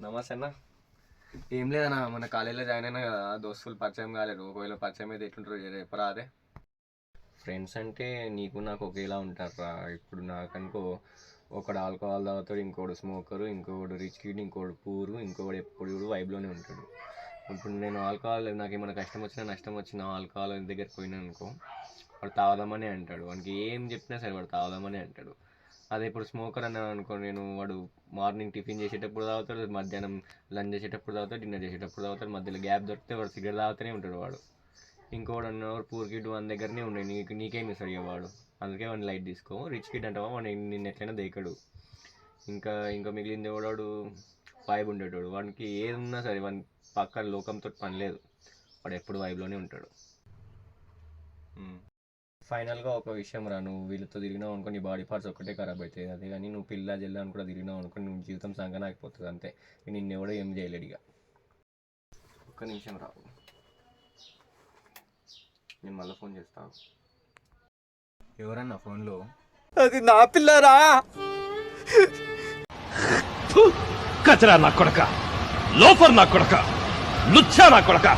నమస్తే అన్న. ఏం లేదన్నా, మన కాలేజీలో జాయిన్ అయినా కదా, దోస్తులు పరిచయం కాలేరు. ఒకవేళ పరిచయం అయితే ఎట్లుంటారు చెప్పరా. అదే ఫ్రెండ్స్ అంటే నీకు నాకు ఒకేలా ఉంటారా. ఇప్పుడు నాకనుకో ఒకడు ఆల్కహాల్ తాగుతాడు, ఇంకోడు స్మోకరు, ఇంకోడు రిచ్ కిడ్, ఇంకోడు పూరు, ఇంకోడు ఎప్పుడు కూడా వైబ్లోనే ఉంటాడు. ఇప్పుడు నేను ఆల్కహాల్, నాకు ఏమైనా కష్టం వచ్చినా నష్టం వచ్చినా ఆల్కహాల్ దగ్గరికి పోయినా అనుకో, వాడు తాగుదామని అంటాడు. వానికి ఏం చెప్పినా సరే వాడు తాగుదామని అంటాడు. అదే ఇప్పుడు స్మోకర్ అన్నాను అనుకో, నేను వాడు మార్నింగ్ టిఫిన్ చేసేటప్పుడు తాగుతాడు, మధ్యాహ్నం లంచ్ చేసేటప్పుడు తాగుతాడు, డిన్నర్ చేసేటప్పుడు తాగుతాడు, మధ్యలో గ్యాప్ దొరికితే వాడు సిగరెట్ తాగుతూనే ఉంటాడు వాడు. ఇంకోడు అన్నవాడు పూర్ కిడ్ వాని దగ్గరనే ఉండే, నీకేమి ఇస్తాడు వాడు. అందుకే వాడిని లైట్ తీసుకో. రిచ్ కిడ్ అంటావా వాడిని నిన్ను ఎట్లయినా దేకడు. ఇంకా మిగిలింది వాడు వైబ్ ఉండేటోడు. వాడికి ఏది ఉన్నా సరే వాని పక్కన లోకంతో పని లేదు, వాడు ఎప్పుడు వైబ్లోనే ఉంటాడు. ఫైనల్గా ఒక విషయం రా, నువ్వు వీళ్ళతో తిరిగినావు అనుకో నీ బాడీ పార్ట్స్ ఒక్కటే ఖరాబ్ అవుతాయి. అదే కానీ నువ్వు పిల్ల జల్లా అని కూడా తిరిగినావు అనుకో నువ్వు జీవితం సంగన అయిపోతుంది అంతే. నిన్ను ఎవడో ఏం చేయలేడు. ఇక ఒక్క నిమిషం రావు, నేను మళ్ళీ ఫోన్ చేస్తాను. ఎవరన్నా ఫోన్లో? అది నా పిల్లరా. కచరా నా కొడక, లోఫర్ నా కొడక, లుచ్చా నా కొడక.